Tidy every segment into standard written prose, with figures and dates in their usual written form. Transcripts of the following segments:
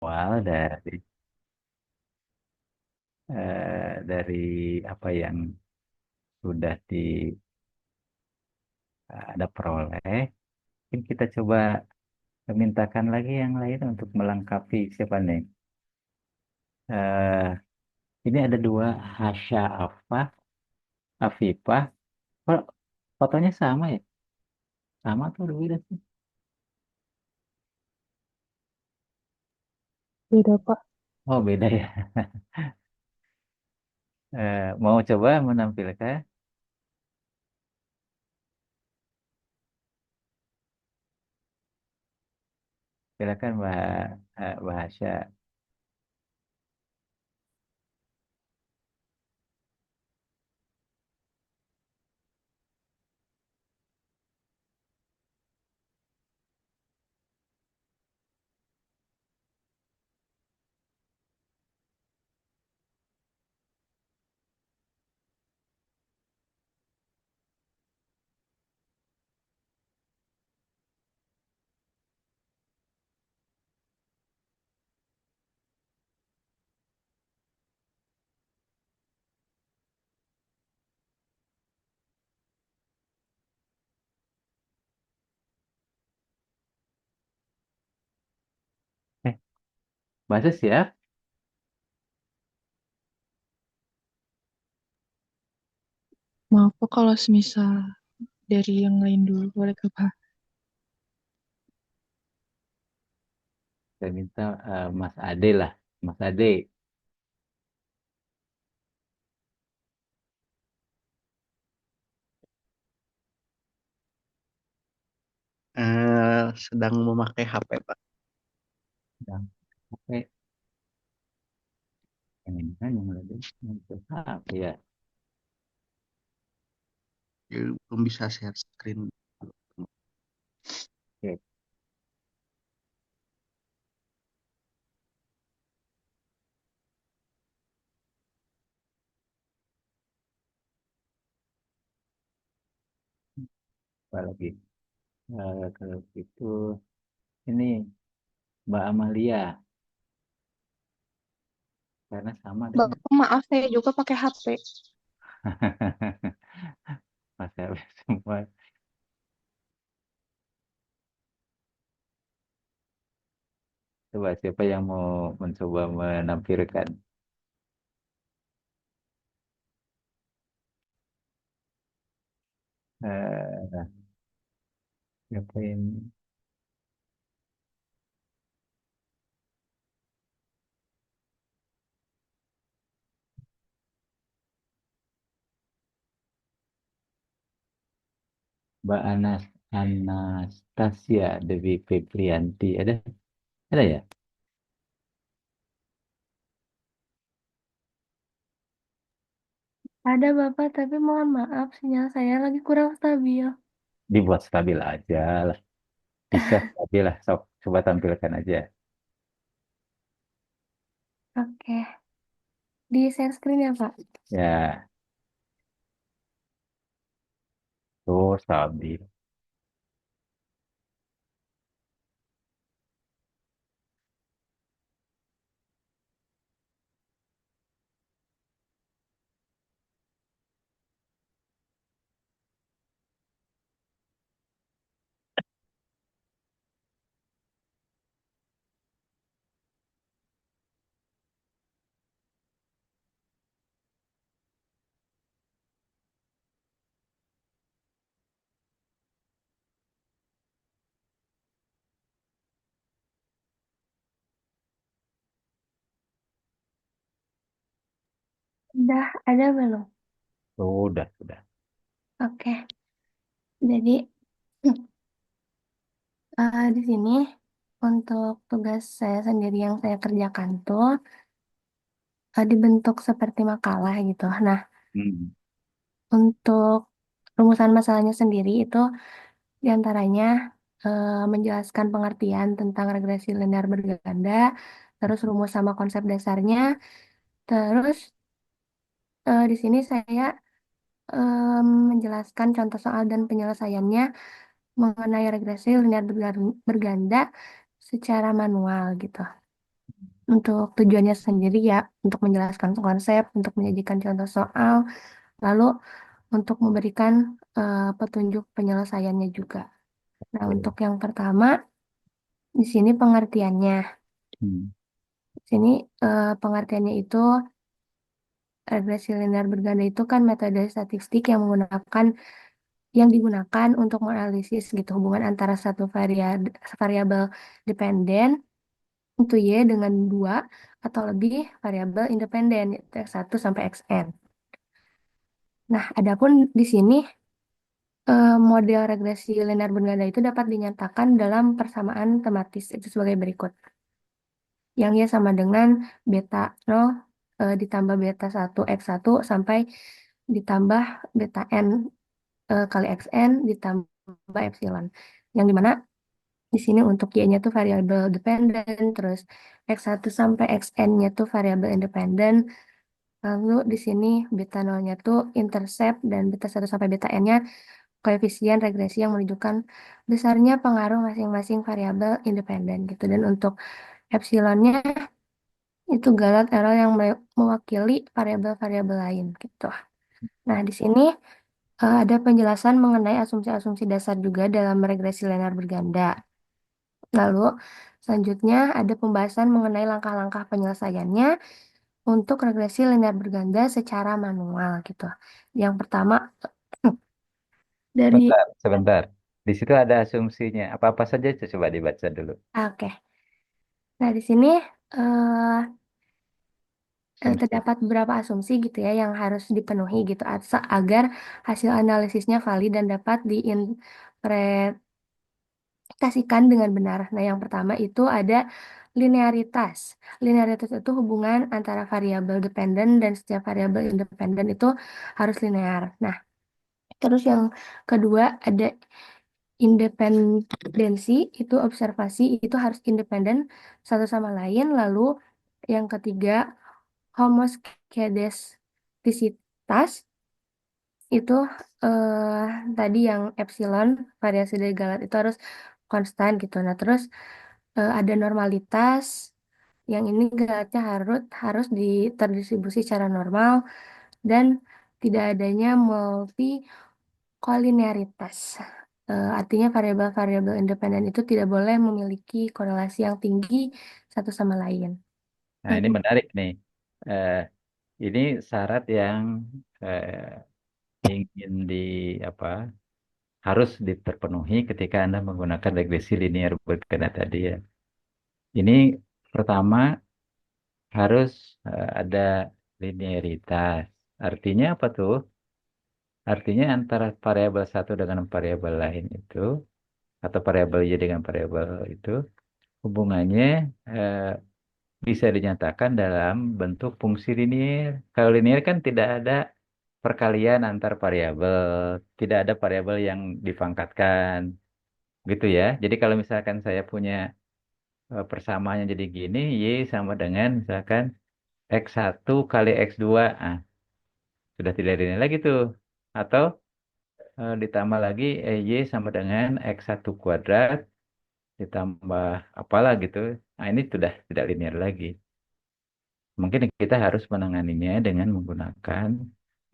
awal dari apa yang sudah ada peroleh, mungkin kita coba mintakan lagi yang lain untuk melengkapi siapa nih? Eh, ini ada dua, Hasya Afifah. Kok fotonya sama ya? Sama tuh beda sih. Beda, Pak. Oh beda ya. Mau coba menampilkan? Silakan Mbak Hasya. Mbak Hasya siap? Maaf Pak kalau semisal dari yang lain dulu boleh ke Pak. Saya minta Mas Ade lah. Mas Ade. Sedang memakai HP, Pak. Yang oke, yang ini kan yang lebih untuk HP ya. Jadi belum bisa share screen. Oke, apa lagi? Kalau itu ini Mbak Amalia karena sama dengan Bapak maaf saya juga pakai HP. Mas HP semua. Coba siapa yang mau mencoba menampilkan? Eh, siapa ini? Mbak Anastasia Dewi Febrianti. Ada ya? Ada Bapak, tapi mohon maaf sinyal saya lagi kurang stabil. Dibuat stabil aja lah. Bisa stabil lah. Sok, coba tampilkan aja. Oke, di share screen ya Pak. Ya, tuh stabil. Udah ada belum? Sudah. Oke, jadi di sini untuk tugas saya sendiri yang saya kerjakan tuh dibentuk seperti makalah gitu. Nah, Hmm. untuk rumusan masalahnya sendiri itu diantaranya menjelaskan pengertian tentang regresi linear berganda, terus rumus sama konsep dasarnya, terus di sini saya menjelaskan contoh soal dan penyelesaiannya mengenai regresi linear berganda secara manual gitu. untuk tujuannya sendiri ya, untuk menjelaskan konsep, untuk menyajikan contoh soal, lalu untuk memberikan petunjuk penyelesaiannya juga. Nah, Oke. untuk yang pertama, di sini pengertiannya. Hmm. Di sini pengertiannya itu regresi linear berganda itu kan metode statistik yang digunakan untuk menganalisis gitu hubungan antara satu variabel dependen untuk Y dengan dua atau lebih variabel independen yaitu X1 sampai Xn. Nah, adapun di sini model regresi linear berganda itu dapat dinyatakan dalam persamaan tematis itu sebagai berikut. Yang Y sama dengan beta 0 ditambah beta 1 X1 sampai ditambah beta N kali Xn ditambah epsilon. Yang dimana di sini untuk Y-nya tuh variabel dependen, terus X1 sampai Xn-nya tuh variabel independen, lalu di sini beta 0-nya tuh intercept, dan beta 1 sampai beta N-nya koefisien regresi yang menunjukkan besarnya pengaruh masing-masing variabel independen gitu. Dan untuk epsilonnya itu Galat error yang mewakili variabel-variabel lain gitu. Nah, di sini ada penjelasan mengenai asumsi-asumsi dasar juga dalam regresi linear berganda. Lalu, selanjutnya ada pembahasan mengenai langkah-langkah penyelesaiannya untuk regresi linear berganda secara manual gitu. Yang pertama, dari, Sebentar, sebentar. Di situ ada asumsinya. Apa-apa saja itu coba dibaca dulu. oke. Nah, di sini eh, Asumsi. terdapat beberapa asumsi gitu ya yang harus dipenuhi gitu agar hasil analisisnya valid dan dapat diinterpretasikan dengan benar. Nah, yang pertama itu ada linearitas. Linearitas itu hubungan antara variabel dependen dan setiap variabel independen itu harus linear. Nah, terus yang kedua ada independensi, itu observasi itu harus independen satu sama lain. Lalu yang ketiga homoskedastisitas itu tadi yang epsilon variasi dari Galat itu harus konstan gitu. Nah, terus ada normalitas yang ini Galatnya harus terdistribusi secara normal dan tidak adanya multi kolinearitas. Artinya variabel-variabel independen itu tidak boleh memiliki korelasi yang tinggi satu sama lain. Nah, Nah, ini menarik nih. Eh, ini syarat yang ingin di apa harus terpenuhi ketika Anda menggunakan regresi linear berganda tadi ya. Ini pertama harus ada linearitas. Artinya apa tuh? Artinya antara variabel satu dengan variabel lain itu atau variabel Y dengan variabel itu hubungannya eh, bisa dinyatakan dalam bentuk fungsi linear. Kalau linear kan tidak ada perkalian antar variabel, tidak ada variabel yang dipangkatkan, gitu ya. Jadi kalau misalkan saya punya persamaannya jadi gini, Y sama dengan misalkan X1 kali X2, sudah tidak linear lagi tuh. Atau ditambah lagi Y sama dengan X1 kuadrat ditambah apalah gitu. Nah, ini sudah tidak linear lagi. Mungkin kita harus menanganinya dengan menggunakan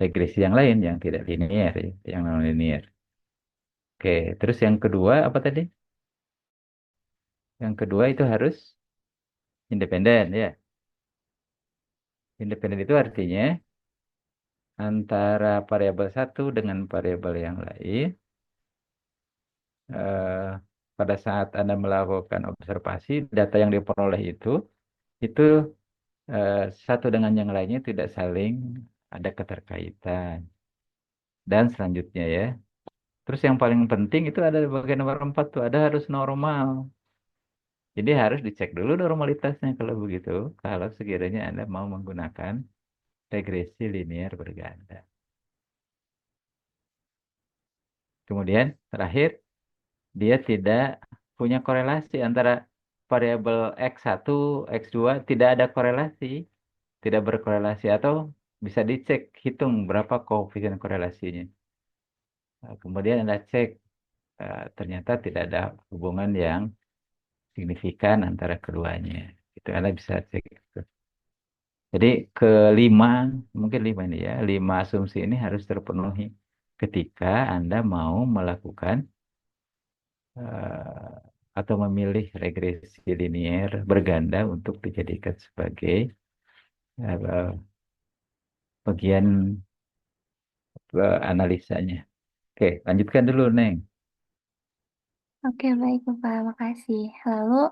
regresi yang lain yang tidak linear, ya, yang non linear. Oke, terus yang kedua apa tadi? Yang kedua itu harus independen ya. Independen itu artinya antara variabel satu dengan variabel yang lain eh, pada saat Anda melakukan observasi, data yang diperoleh itu eh, satu dengan yang lainnya tidak saling ada keterkaitan. Dan selanjutnya ya. Terus yang paling penting itu ada di bagian nomor 4 tuh, ada harus normal. Jadi harus dicek dulu normalitasnya kalau begitu, kalau sekiranya Anda mau menggunakan regresi linear berganda. Kemudian terakhir, dia tidak punya korelasi antara variabel X1, X2, tidak ada korelasi, tidak berkorelasi atau bisa dicek, hitung berapa koefisien korelasinya. Kemudian Anda cek, ternyata tidak ada hubungan yang signifikan antara keduanya. Itu Anda bisa cek. Gitu. Jadi kelima, mungkin lima ini ya, lima asumsi ini harus terpenuhi ketika Anda mau melakukan eh, atau memilih regresi linier berganda untuk dijadikan sebagai eh, bagian analisanya. Oke, lanjutkan dulu, Neng. Oke, baik Bapak, makasih. Lalu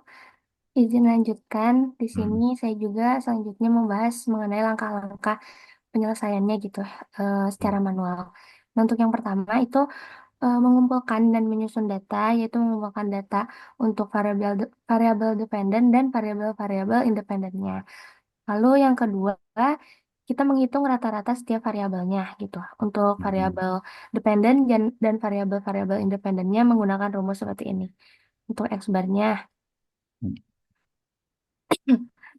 izin lanjutkan, di sini Hmm. saya juga selanjutnya membahas mengenai langkah-langkah penyelesaiannya gitu secara manual. Nah, untuk yang pertama itu mengumpulkan dan menyusun data, yaitu mengumpulkan data untuk variabel dependen dan variabel-variabel independennya. Lalu yang kedua, kita menghitung rata-rata setiap variabelnya gitu. Untuk Hmm. variabel dependen dan variabel-variabel independennya menggunakan rumus seperti ini. Untuk X barnya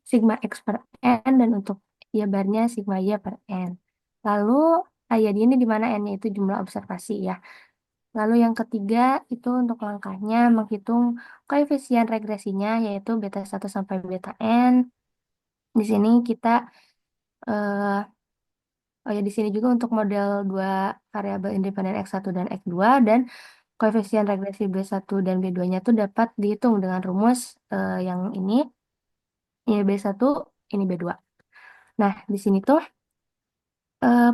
sigma X per N dan untuk Y barnya sigma Y per N. Lalu jadi ini di mana N-nya itu jumlah observasi ya. Lalu yang ketiga itu untuk langkahnya menghitung koefisien regresinya yaitu beta 1 sampai beta N. Di sini kita eh, oh ya di sini juga untuk model dua variabel independen X1 dan X2 dan koefisien regresi B1 dan B2-nya itu dapat dihitung dengan rumus yang ini B1, ini B2. Nah, di sini tuh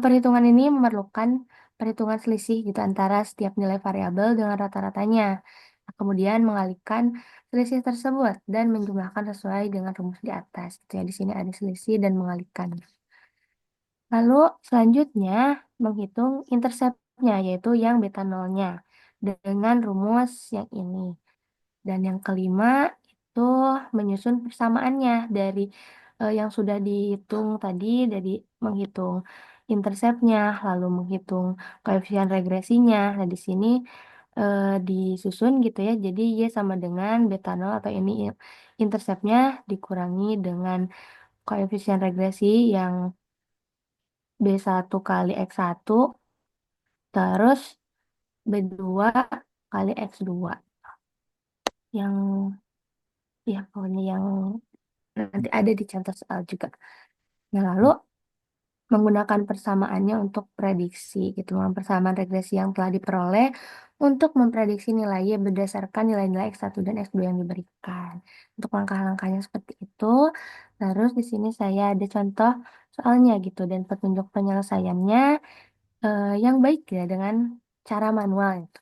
perhitungan ini memerlukan perhitungan selisih gitu antara setiap nilai variabel dengan rata-ratanya. Nah, kemudian mengalihkan selisih tersebut dan menjumlahkan sesuai dengan rumus di atas. Gitu ya, di sini ada selisih dan mengalihkan. Lalu selanjutnya menghitung interceptnya yaitu yang beta nolnya dengan rumus yang ini. Dan yang kelima itu menyusun persamaannya dari yang sudah dihitung tadi, dari menghitung interceptnya, lalu menghitung koefisien regresinya. Nah, di sini disusun gitu ya. Jadi Y sama dengan beta nol atau ini interceptnya dikurangi dengan koefisien regresi yang B1 kali X1 terus B2 kali X2 yang ya pokoknya yang nanti ada di contoh soal juga. Nah, lalu menggunakan persamaannya untuk prediksi gitu, persamaan regresi yang telah diperoleh untuk memprediksi nilai Y berdasarkan nilai-nilai X1 dan X2 yang diberikan. Untuk langkah-langkahnya seperti itu. Terus di sini saya ada contoh soalnya gitu dan petunjuk penyelesaiannya yang baik ya dengan cara manual gitu.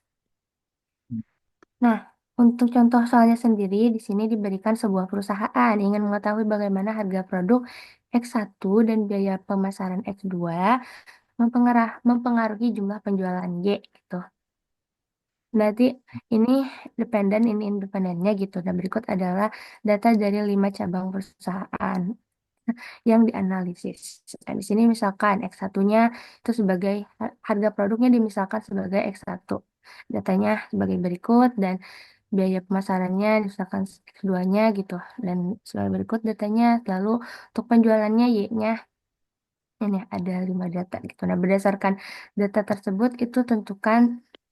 Nah, untuk contoh soalnya sendiri, di sini diberikan sebuah perusahaan ingin mengetahui bagaimana harga produk X1 dan biaya pemasaran X2 mempengaruhi jumlah penjualan Y gitu. Berarti ini dependen, ini independennya gitu. Dan berikut adalah data dari 5 cabang perusahaan yang dianalisis. Nah, di sini misalkan X1-nya itu sebagai harga produknya dimisalkan sebagai X1. Datanya sebagai berikut dan biaya pemasarannya misalkan X2-nya gitu. Dan sebagai berikut datanya lalu untuk penjualannya Y-nya ini ada 5 data gitu. Nah, berdasarkan data tersebut itu tentukan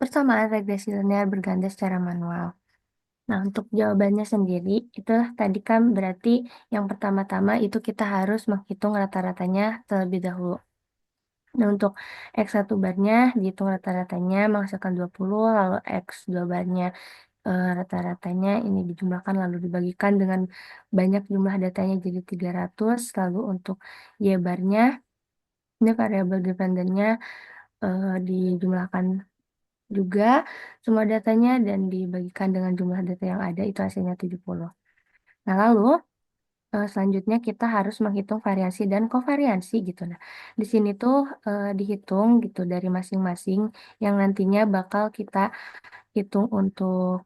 persamaan regresi linear berganda secara manual. Nah, untuk jawabannya sendiri, itu tadi kan berarti yang pertama-tama itu kita harus menghitung rata-ratanya terlebih dahulu. Nah, untuk X1 barnya dihitung rata-ratanya menghasilkan 20, lalu X2 barnya rata-ratanya ini dijumlahkan lalu dibagikan dengan banyak jumlah datanya jadi 300, lalu untuk Y barnya, ini variabel dependennya dijumlahkan juga semua datanya dan dibagikan dengan jumlah data yang ada itu hasilnya 70. Nah, lalu selanjutnya kita harus menghitung variasi dan kovariansi gitu. Nah, di sini tuh dihitung gitu dari masing-masing yang nantinya bakal kita hitung untuk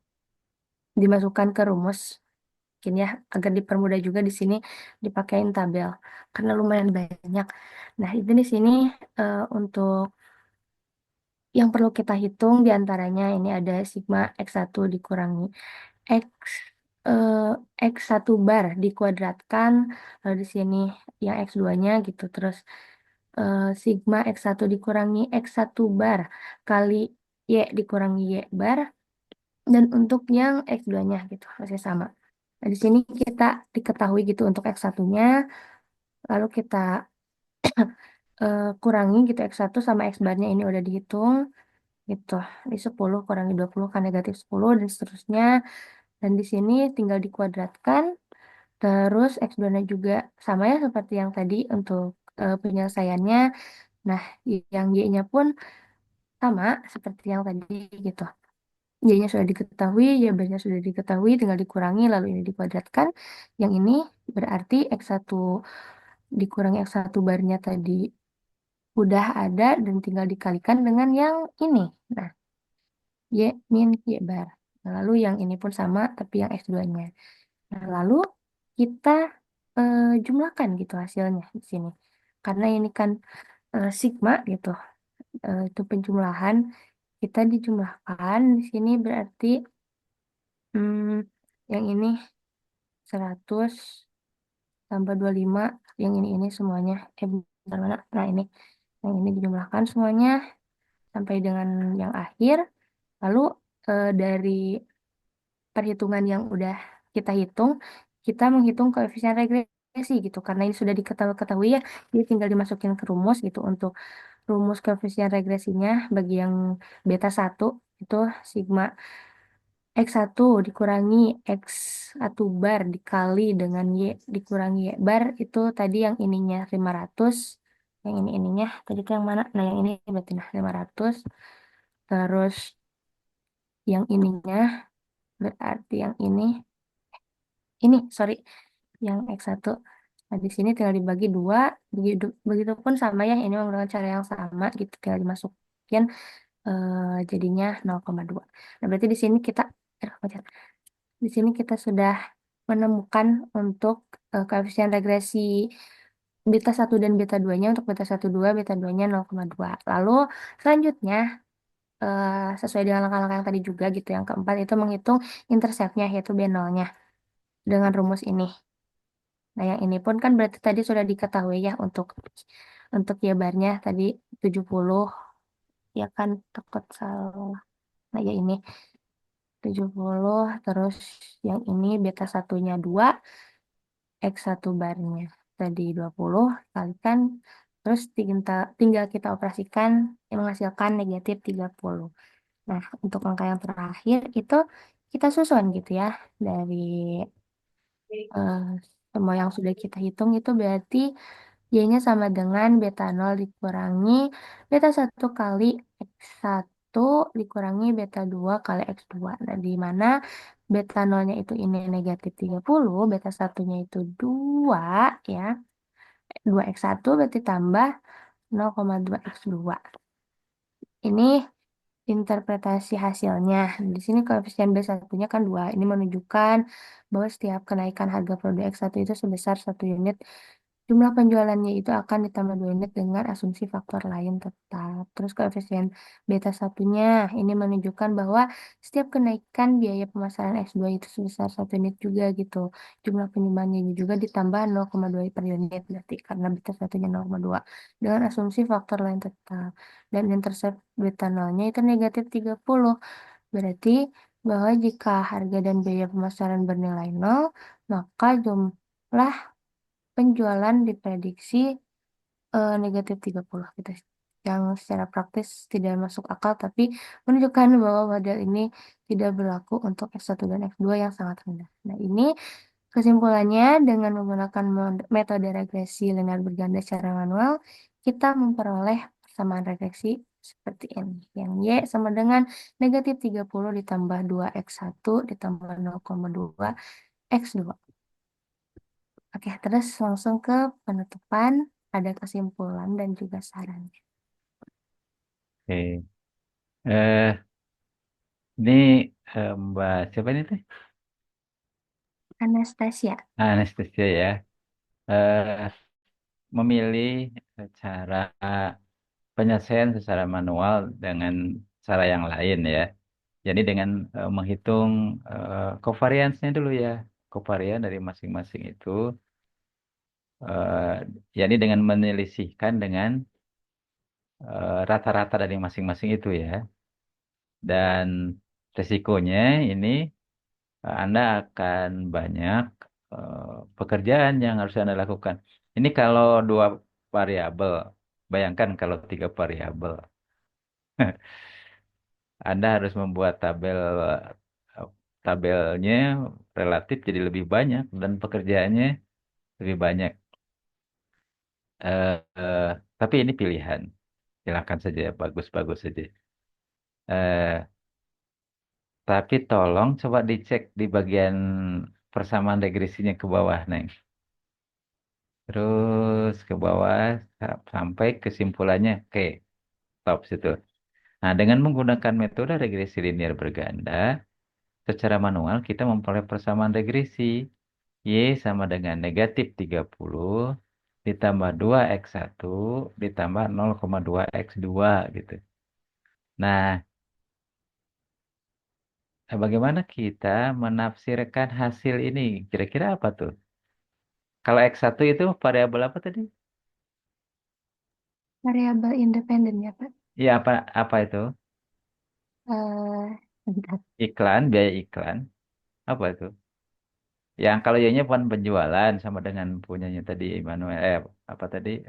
dimasukkan ke rumus. Mungkin ya agar dipermudah juga di sini dipakein tabel karena lumayan banyak. Nah, itu di sini untuk yang perlu kita hitung diantaranya ini ada sigma X1 dikurangi X eh, X1 bar dikuadratkan lalu di sini yang X2-nya gitu terus sigma X1 dikurangi X1 bar kali Y dikurangi Y bar dan untuk yang X2-nya gitu masih sama. Nah, di sini kita diketahui gitu untuk X1-nya, lalu kita kurangi gitu X1 sama X barnya ini udah dihitung gitu. Di 10 kurangi 20 kan negatif 10 dan seterusnya. Dan di sini tinggal dikuadratkan. Terus X2-nya juga sama ya seperti yang tadi untuk penyelesaiannya. Nah, yang Y-nya pun sama seperti yang tadi gitu. Y-nya sudah diketahui, Y-nya sudah diketahui, tinggal dikurangi, lalu ini dikuadratkan. Yang ini berarti X1 dikurangi X1 barnya tadi udah ada dan tinggal dikalikan dengan yang ini. Nah, Y min Y bar. Nah, lalu yang ini pun sama, tapi yang X2-nya. Nah, lalu kita jumlahkan gitu hasilnya di sini. Karena ini kan sigma gitu, itu penjumlahan. Kita dijumlahkan di sini berarti hmm, yang ini 100 tambah 25, yang ini semuanya. Bentar mana? Nah, ini. Yang ini dijumlahkan semuanya sampai dengan yang akhir. Lalu dari perhitungan yang udah kita hitung, kita menghitung koefisien regresi gitu. Karena ini sudah diketahui ya, jadi tinggal dimasukin ke rumus gitu. Untuk rumus koefisien regresinya bagi yang beta 1 itu sigma X1 dikurangi X1 bar dikali dengan Y dikurangi Y bar itu tadi yang ininya 500, yang ini ininya tadi itu yang mana? Nah, yang ini berarti nah 500. Terus yang ininya berarti yang ini sorry, yang X1. Nah, di sini tinggal dibagi dua, begitu pun sama ya, ini menggunakan cara yang sama gitu, tinggal dimasukin jadinya 0,2. Nah, berarti di sini kita macet. Di sini kita sudah menemukan untuk koefisien regresi beta 1 dan beta 2-nya. Untuk beta 1 2, beta 2-nya 0,2. Lalu selanjutnya sesuai dengan langkah-langkah yang tadi juga gitu. Yang keempat itu menghitung interceptnya yaitu B0-nya dengan rumus ini. Nah, yang ini pun kan berarti tadi sudah diketahui ya untuk Y barnya tadi 70 ya kan, takut salah. Nah, ya ini 70, terus yang ini beta 1-nya 2, X1 barnya tadi 20 kalikan, terus tinggal kita operasikan yang menghasilkan negatif 30. Nah, untuk angka yang terakhir itu kita susun gitu ya. Dari eh, semua yang sudah kita hitung itu berarti Y-nya sama dengan beta 0 dikurangi beta 1 kali X1 dikurangi beta 2 kali X2. Nah, di mana beta 0-nya itu ini negatif 30, beta 1-nya itu 2 ya. 2X1 berarti tambah 0,2X2. Ini interpretasi hasilnya. Di sini koefisien B1-nya kan 2. Ini menunjukkan bahwa setiap kenaikan harga produk X1 itu sebesar 1 unit. Jumlah penjualannya itu akan ditambah 2 unit dengan asumsi faktor lain tetap. Terus koefisien beta 1-nya ini menunjukkan bahwa setiap kenaikan biaya pemasaran X2 itu sebesar 1 unit juga gitu. Jumlah penyumbangnya juga ditambah 0,2 per unit berarti karena beta 1-nya 0,2 dengan asumsi faktor lain tetap. Dan intercept beta 0-nya itu negatif 30. Berarti bahwa jika harga dan biaya pemasaran bernilai 0, maka jumlah penjualan diprediksi negatif 30 gitu. Yang secara praktis tidak masuk akal tapi menunjukkan bahwa model ini tidak berlaku untuk X1 dan X2 yang sangat rendah. Nah, ini kesimpulannya dengan menggunakan metode regresi linear berganda secara manual, kita memperoleh persamaan regresi seperti ini. Yang Y sama dengan negatif 30 ditambah 2X1 ditambah 0,2 X2. Oke, terus langsung ke penutupan, ada kesimpulan dan juga saran. Oke. Eh, ini Mbak siapa ini teh? Anastasia, Anestesia ya. Eh, Memilih cara penyelesaian secara manual dengan cara yang lain ya. Jadi dengan menghitung covariance-nya dulu ya. Covariance dari masing-masing itu. Jadi dengan menelisihkan dengan rata-rata dari masing-masing itu ya. Dan resikonya ini Anda akan banyak eh, pekerjaan yang harus Anda lakukan. Ini kalau dua variabel, bayangkan kalau tiga variabel. Anda harus membuat tabelnya relatif jadi lebih banyak dan pekerjaannya lebih banyak. Eh, eh, tapi ini pilihan, silakan saja, bagus-bagus saja. Eh, tapi tolong coba dicek di bagian persamaan regresinya ke bawah, Neng. Terus ke bawah sampai kesimpulannya, oke, stop situ. Nah, dengan menggunakan metode regresi linear berganda, secara manual kita memperoleh persamaan regresi. Y sama dengan negatif 30 ditambah 2x1 ditambah 0,2x2 gitu. Nah, bagaimana kita menafsirkan hasil ini? Kira-kira apa tuh? Kalau x1 itu variabel apa tadi? Variabel independen ya, Pak. Iya, apa itu? Bentar. Iklan, biaya iklan. Apa itu? Yang kalau Y-nya bukan penjualan sama dengan punyanya tadi Immanuel. Apa tadi?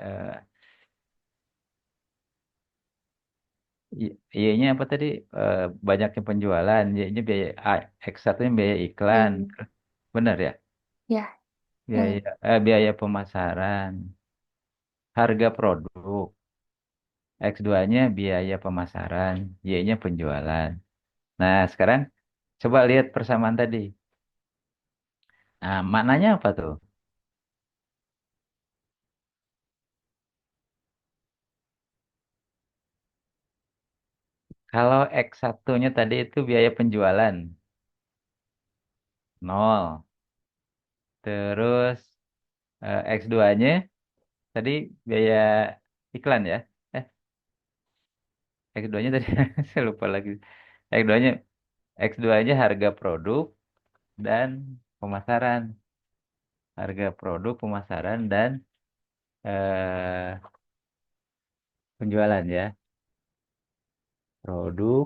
Y-nya apa tadi? Banyaknya penjualan. Y-nya biaya X1-nya biaya iklan. Iya. Benar ya? Ya, yang Biaya pemasaran. Harga produk. X2-nya biaya pemasaran. Y-nya penjualan. Nah, sekarang coba lihat persamaan tadi. Nah, maknanya apa tuh? Kalau X1-nya tadi itu biaya penjualan. Nol. Terus X2-nya tadi biaya iklan ya. Eh, X2-nya tadi saya lupa lagi. X2-nya X2-nya harga produk dan pemasaran. Harga produk, pemasaran dan penjualan ya. Produk,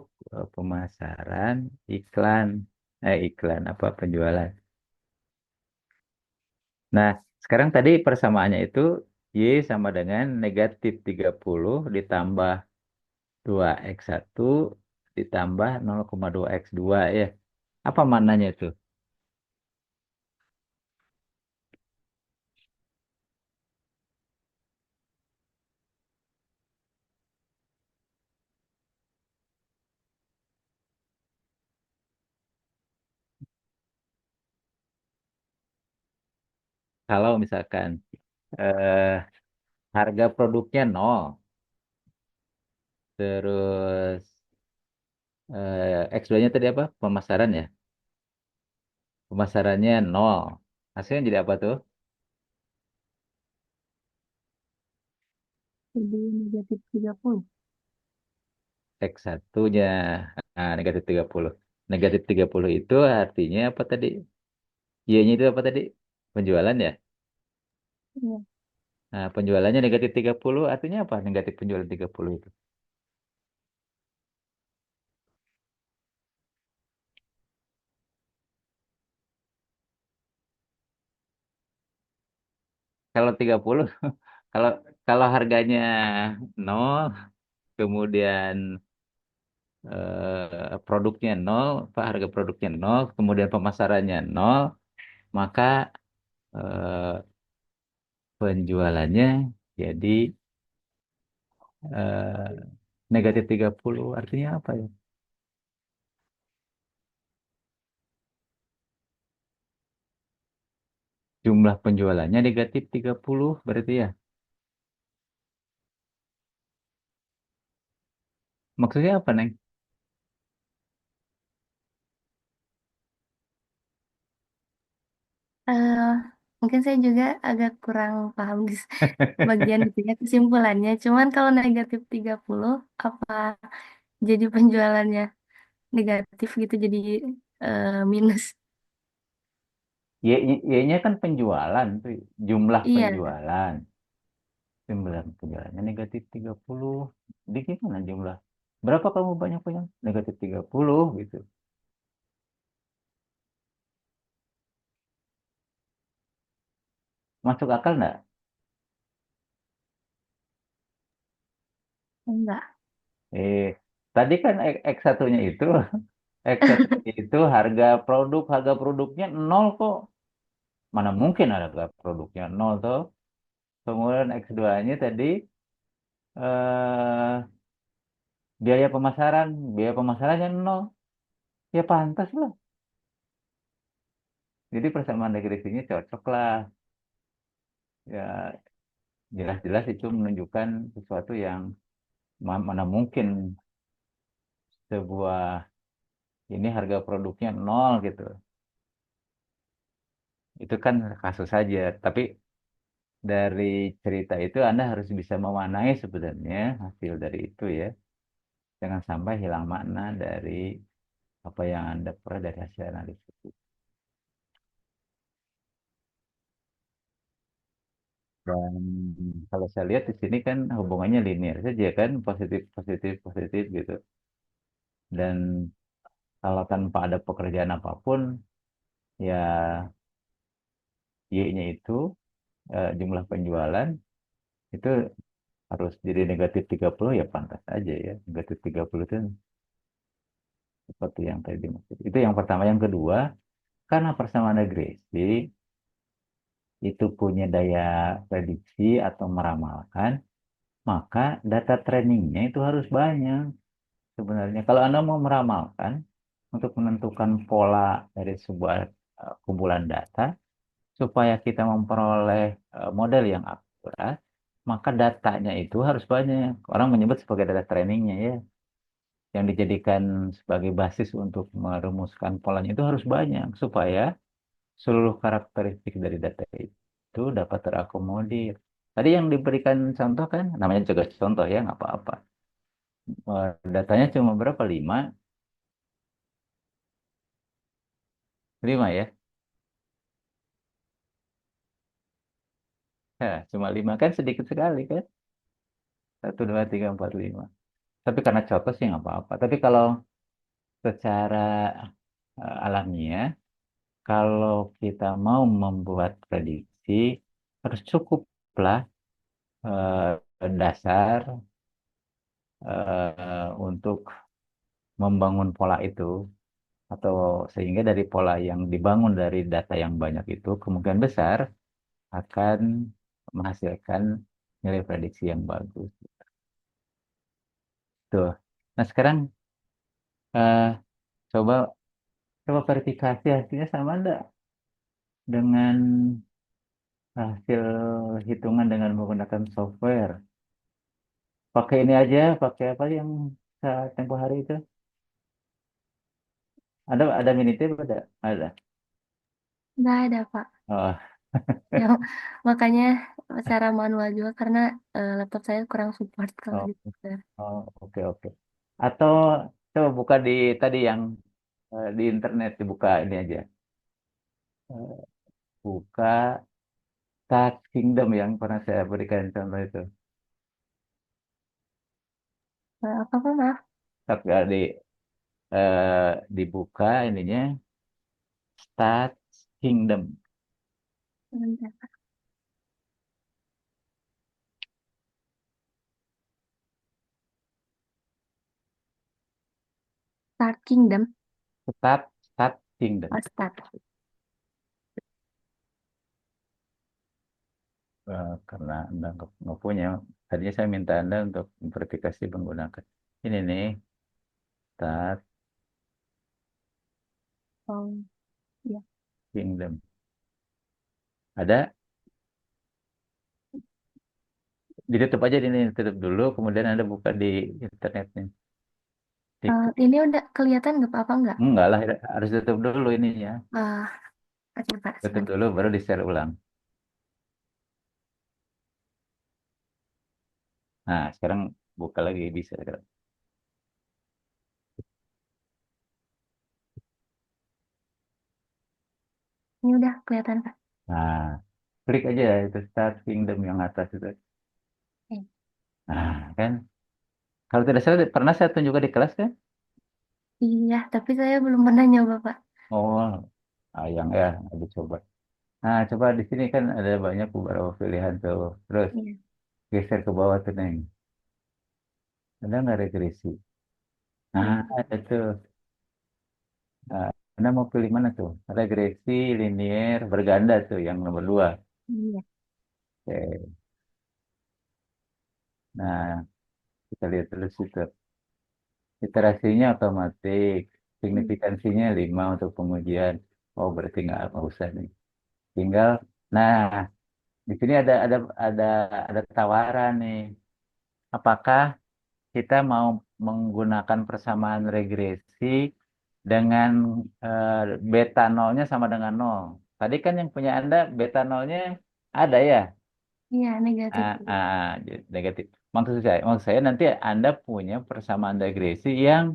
pemasaran, iklan. Iklan apa penjualan. Nah, sekarang tadi persamaannya itu Y sama dengan negatif 30 ditambah 2x1 ditambah 0,2x2 ya. Apa maknanya itu? Kalau misalkan eh, harga produknya nol, terus X2-nya tadi apa? Pemasaran ya. Pemasarannya nol. Hasilnya jadi apa tuh? jadi negatif 30. X1-nya negatif 30. Negatif 30 itu artinya apa tadi? Y-nya itu apa tadi? Penjualan ya. Iya. Nah, penjualannya negatif 30 artinya apa? Negatif penjualan 30 itu. Kalau 30, kalau kalau harganya nol, kemudian produknya nol, harga produknya nol, kemudian pemasarannya nol, maka eh, penjualannya jadi eh, negatif 30. Artinya apa ya? Jumlah penjualannya negatif 30 berarti ya. Maksudnya apa, Neng? Eh, Mungkin saya juga agak kurang paham di bagian itu ya kesimpulannya. Cuman kalau negatif 30 apa jadi penjualannya negatif gitu jadi minus. Y-nya kan penjualan tuh, jumlah Iya, penjualan. Jumlah penjualannya negatif 30. Di gimana jumlah? Berapa kamu banyak punya? Negatif 30 gitu. Masuk akal nggak? Enggak. Eh, tadi kan X satunya itu, X satunya itu harga produknya nol kok. Mana mungkin harga produknya nol tuh. Kemudian X2-nya tadi eh, biaya pemasarannya nol. Ya pantas lah. Jadi persamaan degresinya cocok lah. Ya jelas-jelas itu menunjukkan sesuatu yang mana mungkin sebuah ini harga produknya nol gitu. Itu kan kasus saja. Tapi dari cerita itu Anda harus bisa mewarnai sebenarnya hasil dari itu ya. Jangan sampai hilang makna dari apa yang Anda peroleh dari hasil analisis itu. Dan kalau saya lihat di sini kan hubungannya linear saja kan, positif, positif, positif gitu. Dan kalau tanpa ada pekerjaan apapun, ya Y-nya itu jumlah penjualan itu harus jadi negatif 30 ya pantas aja ya. Negatif 30 itu seperti yang tadi dimaksud. Itu yang pertama. Yang kedua, karena persamaan regresi itu punya daya prediksi atau meramalkan, maka data trainingnya itu harus banyak. Sebenarnya kalau Anda mau meramalkan untuk menentukan pola dari sebuah kumpulan data, supaya kita memperoleh model yang akurat, maka datanya itu harus banyak. Orang menyebut sebagai data trainingnya ya, yang dijadikan sebagai basis untuk merumuskan polanya itu harus banyak supaya seluruh karakteristik dari data itu dapat terakomodir. Tadi yang diberikan contoh kan, namanya juga contoh ya, nggak apa-apa. Datanya cuma berapa? Lima ya? Ya, cuma lima kan sedikit sekali kan? Satu, dua, tiga, empat, lima. Tapi karena contoh sih nggak apa-apa. Tapi kalau secara alamiah, kalau kita mau membuat prediksi, harus cukuplah dasar untuk membangun pola itu. Atau sehingga dari pola yang dibangun dari data yang banyak itu, kemungkinan besar akan menghasilkan nilai prediksi yang bagus. Tuh. Nah sekarang eh, coba coba verifikasi hasilnya sama enggak dengan hasil hitungan dengan menggunakan software. Pakai ini aja, pakai apa yang tempo hari itu? Ada Minitab ada? Ada. Enggak ada, Pak. Oh, Ya, makanya cara manual juga karena laptop saya kurang support kalau oh, di software. oh, oke oke. Atau coba buka di tadi yang di internet dibuka ini aja. Eh, buka Tax Kingdom yang pernah saya berikan contoh itu. Apa, maaf? Tapi dibuka ininya Tax Kingdom. Sebentar. Start Kingdom. Stat Kingdom. Oh, start. Karena Anda nggak punya, tadinya saya minta Anda untuk verifikasi menggunakan ini nih, Stat Oh, ya. Kingdom. Ada, ditutup aja ini, tutup dulu, kemudian Anda buka di internetnya. Ini udah kelihatan nggak apa-apa nggak? Enggak lah, harus tutup dulu ininya. Ah, oke, Pak. Tutup Sebentar. dulu, baru di-share ulang. Nah, sekarang buka lagi, bisa sekarang. Ini udah kelihatan, Pak. Nah, klik aja itu Start Kingdom yang atas itu. Oke. Nah, kan, kalau tidak salah, pernah saya tunjukkan di kelas kan? Iya, tapi saya belum pernah nyoba, Pak. Oh, sayang ya, habis coba. Nah, coba di sini kan ada banyak beberapa pilihan tuh. Terus Iya. geser ke bawah tuh, Neng. Ada nggak regresi? Nah, Hmm. ada tuh. Nah, Anda mau pilih mana tuh? Regresi, linier, berganda tuh yang nomor dua. Iya. Oke. Nah, kita lihat dulu situ. Iterasinya otomatis. Hmm. Signifikansinya 5 untuk pengujian. Oh, berarti nggak usah nih. Tinggal, nah, di sini ada ada tawaran nih. Apakah kita mau menggunakan persamaan regresi dengan beta nolnya sama dengan nol. Tadi kan yang punya Anda beta nolnya ada ya? Iya, negatif. Jadi negatif. Maksud saya nanti Anda punya persamaan regresi yang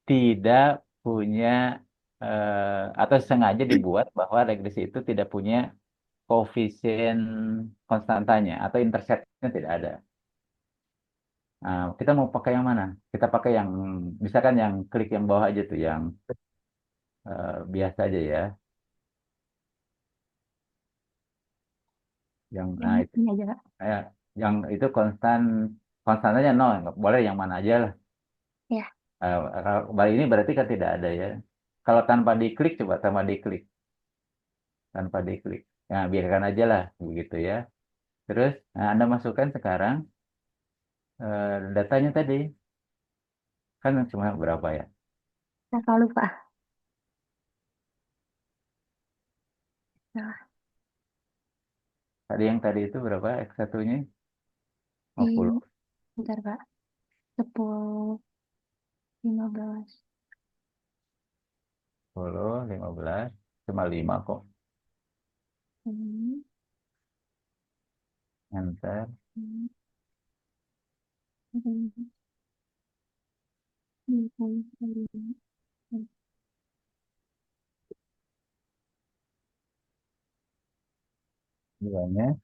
tidak punya atau sengaja dibuat bahwa regresi itu tidak punya koefisien konstantanya atau interceptnya tidak ada. Nah, kita mau pakai yang mana? Kita pakai yang misalkan yang klik yang bawah aja tuh yang biasa aja ya. Yang Yang itu ini aja, Kak. eh, yang itu konstannya nol. Nggak boleh yang mana aja lah. Ya. Kalau kembali ini berarti kan tidak ada ya. Kalau tanpa diklik coba tanpa diklik, tanpa diklik. Nah, biarkan aja lah begitu ya. Terus Anda masukkan sekarang datanya tadi kan cuma berapa ya? Saya selalu lupa. Nah, Tadi itu berapa X1-nya? di 50. bentar, Kak. 10, 15. 10, 15, cuma 5 kok. Hmm, Enter. hmm, hmm, 20, 25. Nilainya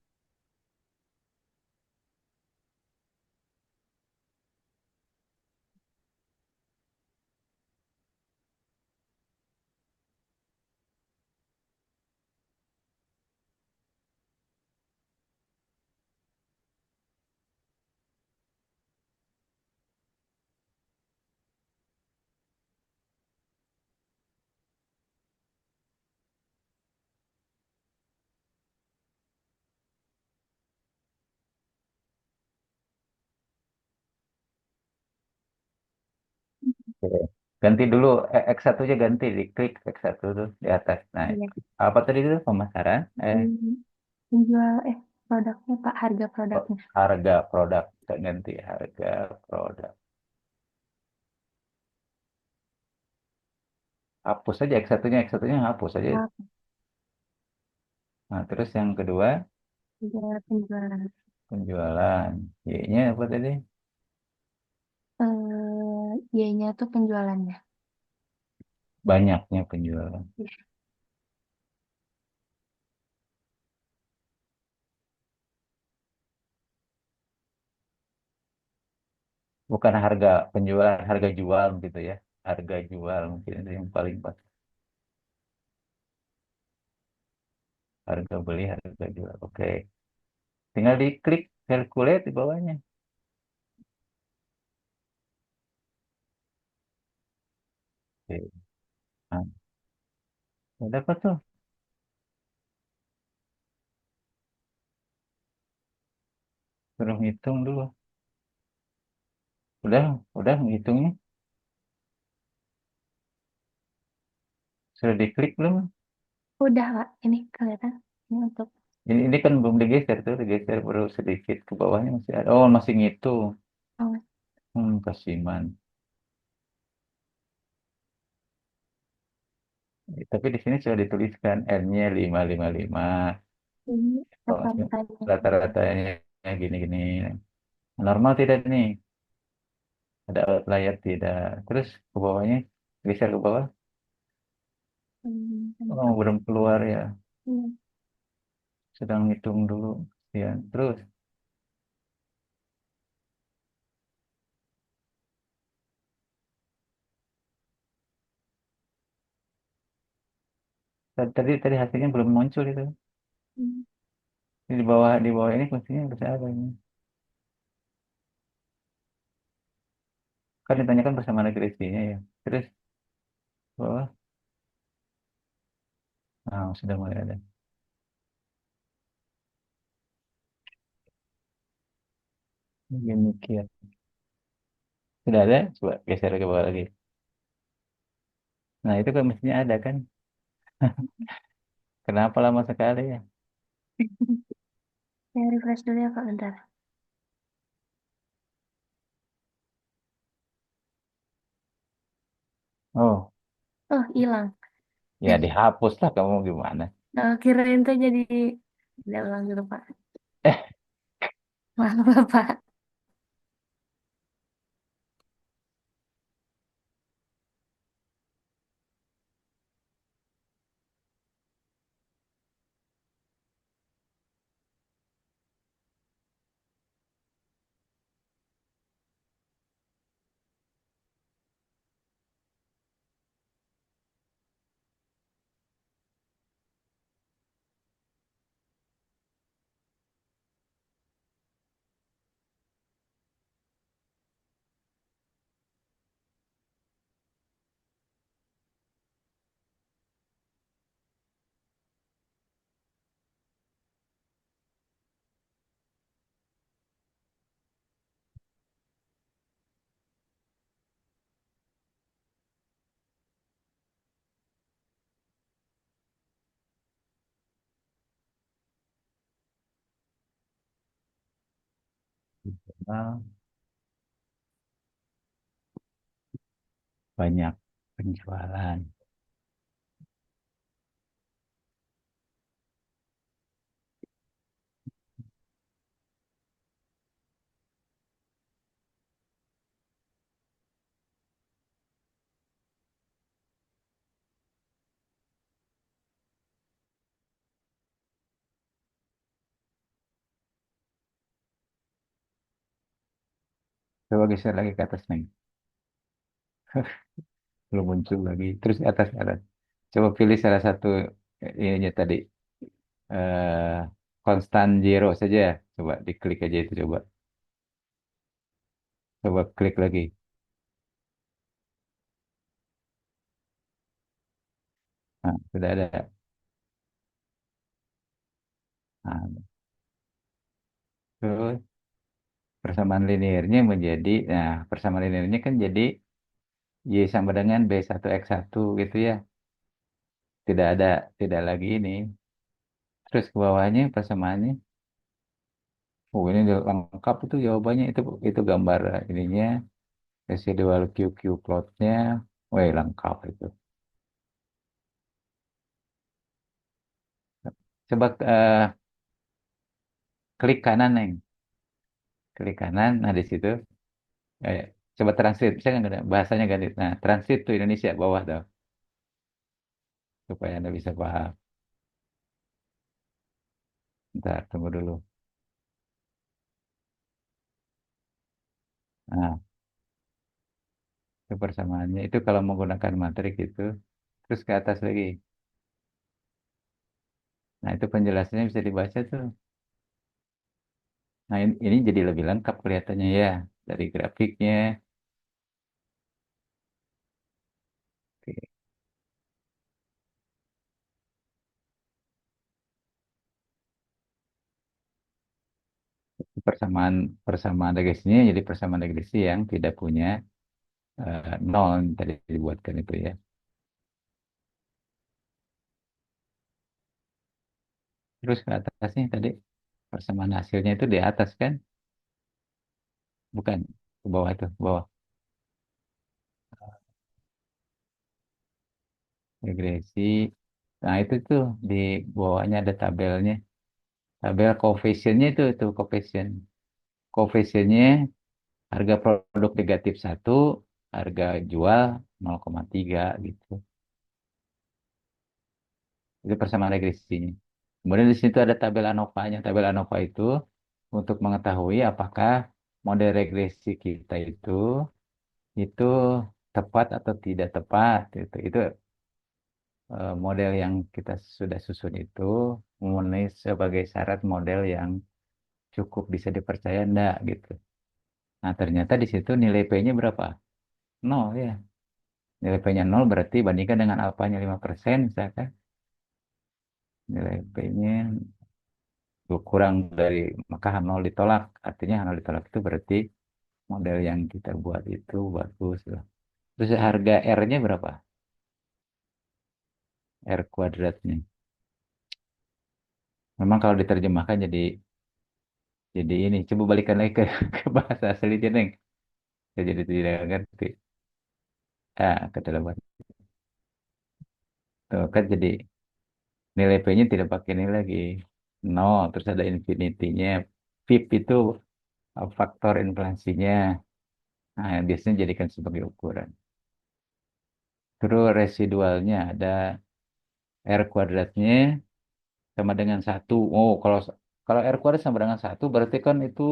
oke. Ganti dulu X1-nya ganti, diklik X1 tuh di atas. Nah, Iya. apa tadi itu pemasaran? Hmm, penjual, produknya, Pak, harga Oh, produknya. harga produk. Kita ganti harga produk. Hapus aja X1-nya hapus aja. Ah, Nah, terus yang kedua, harga penjualan. penjualan. Y-nya apa tadi? Y-nya tuh penjualannya. Banyaknya penjualan. Bukan harga penjualan, harga jual gitu ya. Harga jual mungkin itu yang paling pas. Harga beli, harga jual. Oke. Tinggal diklik calculate di bawahnya. Oke. Nah, udah apa tuh? Suruh ngitung dulu. Udah ngitungnya. Sudah diklik belum? Udah, Kak. Ini kelihatan. Ini untuk. Ini kan belum digeser tuh, digeser baru sedikit ke bawahnya masih ada. Oh, masih ngitung. Oh, Kasiman. Tapi di sini sudah dituliskan N-nya 555. ini Oh, rata-ratanya. rata-ratanya gini-gini. Normal tidak nih? Ada outlier tidak? Terus ke bawahnya, geser ke bawah. Oh, Tempat. belum keluar ya. Iya. Sedang hitung dulu. Ya, terus tadi tadi hasilnya belum muncul itu. Hmm. Di bawah ini fungsinya bisa apa ini? Kan ditanyakan bersama regresinya ya. Terus bawah, sudah mulai ada. Demikian. Sudah ada? Coba geser ke bawah lagi. Nah, itu kan mestinya ada kan? Kenapa lama sekali ya? Saya refresh dulu ya Kak, bentar. Oh, Oh, hilang. ya dihapus lah kamu gimana? Kirain tuh jadi udah ulang dulu Pak. Eh, Maaf Bapak. nah, banyak penjualan. Coba geser lagi ke atas nih. Belum muncul lagi. Terus ke atas, atas. Coba pilih salah satu ininya tadi. eh Konstan zero saja. Coba diklik aja itu coba. Coba klik lagi. Nah, sudah ada. Nah, terus persamaan linearnya menjadi, nah persamaan linearnya kan jadi Y sama dengan B1 X1 gitu ya. Tidak ada, tidak lagi ini. Terus ke bawahnya persamaannya. Oh, ini udah lengkap itu jawabannya. Itu gambar ininya, residual QQ plotnya. Wah, lengkap itu. Coba klik kanan, Neng. Klik kanan, nah di situ. Eh, coba translate, bisa nggak ada bahasanya ganti. Nah, translate tuh Indonesia bawah tuh, supaya Anda bisa paham. Ntar, tunggu dulu. Nah, itu persamaannya. Itu kalau menggunakan matrik itu. Terus ke atas lagi. Nah, itu penjelasannya bisa dibaca tuh. Nah, ini jadi lebih lengkap kelihatannya ya. Dari grafiknya. Oke. Persamaan persamaan regresinya jadi persamaan regresi yang tidak punya nol yang tadi dibuatkan itu ya. Terus ke atasnya tadi persamaan hasilnya itu di atas kan? Bukan ke bawah tuh, ke bawah regresi. Nah, itu tuh di bawahnya ada tabelnya. Tabel coefficientnya itu coefficient. Coefficientnya harga produk negatif 1, harga jual 0,3 gitu. Itu persamaan regresinya. Kemudian di situ ada tabel ANOVA-nya. Tabel ANOVA itu untuk mengetahui apakah model regresi kita itu tepat atau tidak tepat. Itu model yang kita sudah susun itu memenuhi sebagai syarat model yang cukup bisa dipercaya enggak gitu. Nah, ternyata di situ nilai P-nya berapa? Nol ya. Nilai P-nya nol berarti bandingkan dengan alfanya 5% misalkan. Nilai P-nya kurang dari, maka nol ditolak. Artinya nol ditolak itu berarti model yang kita buat itu bagus lah. Terus harga R-nya berapa? R kuadratnya. Memang kalau diterjemahkan jadi ini. Coba balikan lagi ke, ke bahasa aslinya, Neng. Saya jadi tidak ngerti. Ke dalam tuh, kan jadi nilai P-nya tidak pakai ini lagi. Nol, terus ada infinity-nya. VIP itu faktor inflasinya. Nah, yang biasanya jadikan sebagai ukuran. Terus residualnya ada R kuadratnya sama dengan satu. Oh, kalau R kuadrat sama dengan satu berarti kan itu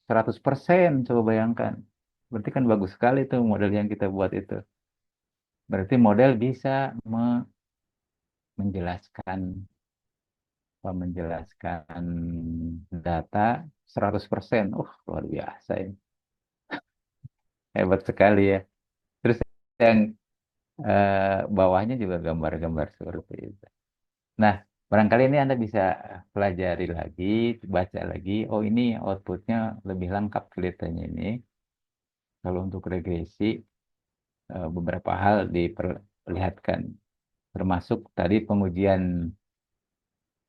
100%. Coba bayangkan. Berarti kan bagus sekali tuh model yang kita buat itu. Berarti model bisa menjelaskan menjelaskan data 100%. Luar biasa ini. Hebat sekali ya. Terus yang bawahnya juga gambar-gambar seperti itu. Nah, barangkali ini Anda bisa pelajari lagi, baca lagi. Oh, ini outputnya lebih lengkap kelihatannya ini. Kalau untuk regresi, beberapa hal diperlihatkan. Termasuk tadi pengujian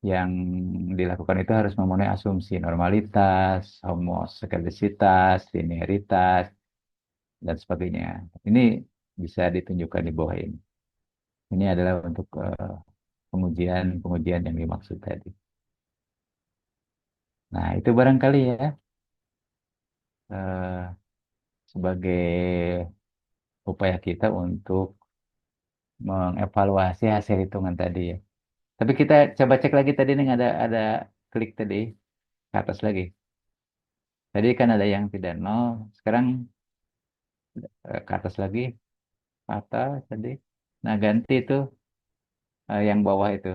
yang dilakukan itu harus memenuhi asumsi normalitas, homoseksualitas, linearitas, dan sebagainya. Ini bisa ditunjukkan di bawah ini. Ini adalah untuk pengujian-pengujian yang dimaksud tadi. Nah, itu barangkali ya eh, sebagai upaya kita untuk mengevaluasi hasil hitungan tadi ya. Tapi kita coba cek lagi tadi nih ada klik tadi ke atas lagi. Tadi kan ada yang tidak nol, sekarang ke atas lagi, ke atas tadi. Nah, ganti itu yang bawah itu.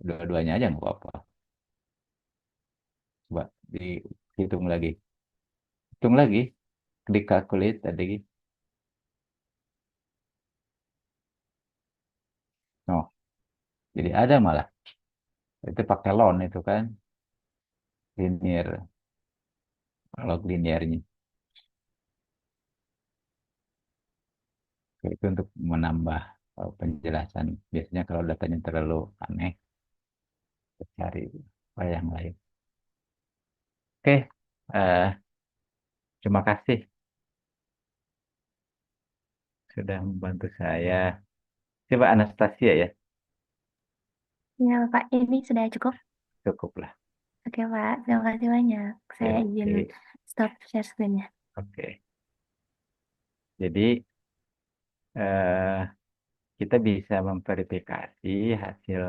Dua-duanya aja nggak apa-apa. Coba dihitung lagi. Hitung lagi, klik calculate tadi. Oh, jadi ada malah. Itu pakai log itu kan, linear, log linearnya. Itu untuk menambah penjelasan. Biasanya kalau datanya terlalu aneh, cari yang lain. Oke, eh, terima kasih sudah membantu saya. Coba Anastasia ya, Ya, Pak, ini sudah cukup. cukuplah. Oke, Pak. Terima kasih banyak. Saya Oke, izin oke, stop share screen-nya. oke. Jadi eh, kita bisa memverifikasi hasil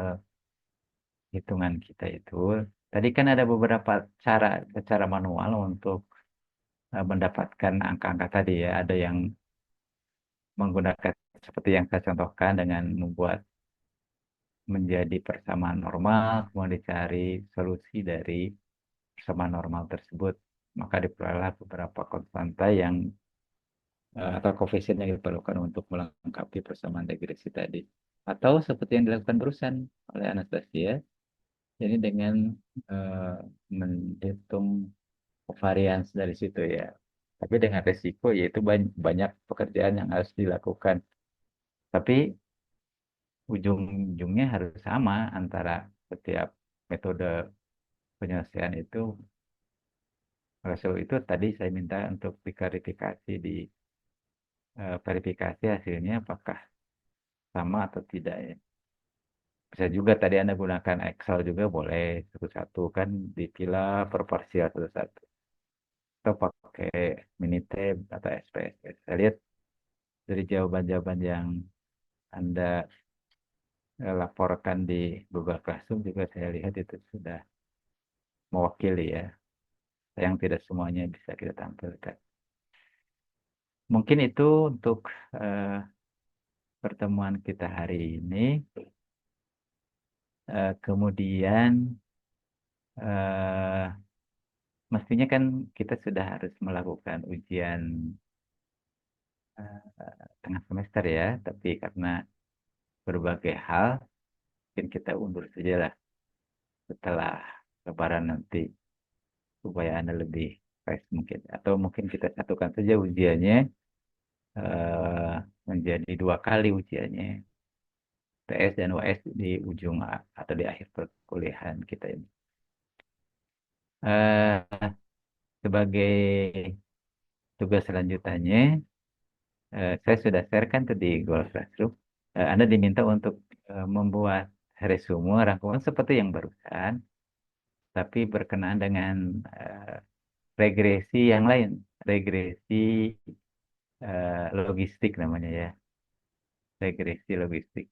hitungan kita itu. Tadi kan ada beberapa cara secara manual untuk mendapatkan angka-angka tadi ya. Ada yang menggunakan seperti yang saya contohkan dengan membuat menjadi persamaan normal, kemudian dicari solusi dari persamaan normal tersebut. Maka diperolehlah beberapa konstanta yang atau koefisien yang diperlukan untuk melengkapi persamaan regresi tadi. Atau seperti yang dilakukan barusan oleh Anastasia, ini dengan eh, menghitung varians dari situ ya. Tapi dengan resiko yaitu banyak pekerjaan yang harus dilakukan. Tapi ujung-ujungnya harus sama antara setiap metode penyelesaian itu. Oleh sebab itu tadi saya minta untuk diklarifikasi di verifikasi hasilnya apakah sama atau tidak ya. Bisa juga tadi Anda gunakan Excel juga boleh satu-satu kan dipilah per parsial satu-satu. Atau pakai Minitab atau SPSS. Saya lihat dari jawaban-jawaban yang Anda laporkan di Google Classroom juga saya lihat itu sudah mewakili ya. Yang tidak semuanya bisa kita tampilkan. Mungkin itu untuk eh, pertemuan kita hari ini. Kemudian eh, mestinya kan kita sudah harus melakukan ujian tengah semester ya, tapi karena berbagai hal mungkin kita undur saja lah setelah Lebaran nanti supaya Anda lebih fresh mungkin. Atau mungkin kita satukan saja ujiannya eh, menjadi 2 kali ujiannya. TS dan UAS di ujung atau di akhir perkuliahan kita ini. Eh, Sebagai tugas selanjutannya, saya sudah share kan tuh di Google Classroom. Anda diminta untuk membuat resume rangkuman seperti yang barusan, tapi berkenaan dengan eh, regresi yang lain, regresi logistik namanya ya, regresi logistik.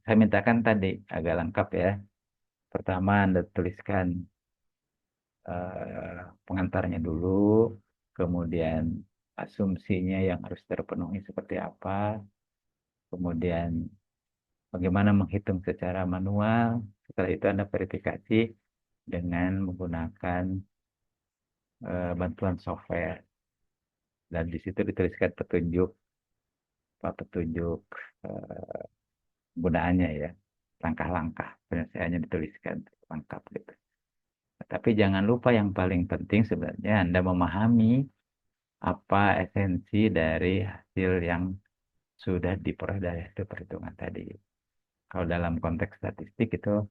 Saya mintakan tadi agak lengkap ya. Pertama Anda tuliskan pengantarnya dulu, kemudian asumsinya yang harus terpenuhi seperti apa, kemudian bagaimana menghitung secara manual. Setelah itu Anda verifikasi dengan menggunakan bantuan software. Dan di situ dituliskan petunjuk, petunjuk eh, penggunaannya ya, langkah-langkah penyelesaiannya dituliskan lengkap gitu. Tapi jangan lupa yang paling penting sebenarnya Anda memahami apa esensi dari hasil yang sudah diperoleh dari hasil perhitungan tadi. Kalau dalam konteks statistik itu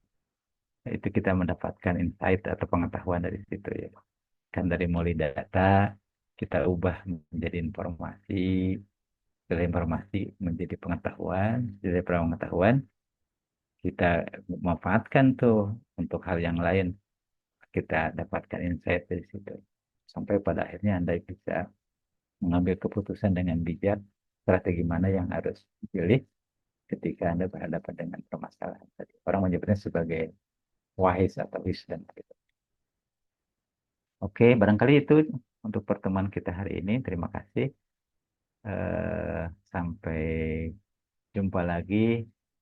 kita mendapatkan insight atau pengetahuan dari situ ya. Kan dari mulai data kita ubah menjadi informasi, dari informasi menjadi pengetahuan, dari pengetahuan kita manfaatkan tuh untuk hal yang lain. Kita dapatkan insight dari situ. Sampai pada akhirnya Anda bisa mengambil keputusan dengan bijak strategi mana yang harus dipilih ketika Anda berhadapan dengan permasalahan tadi. Orang menyebutnya sebagai wise atau wisdom. Gitu. Oke, barangkali itu untuk pertemuan kita hari ini. Terima kasih. Sampai jumpa lagi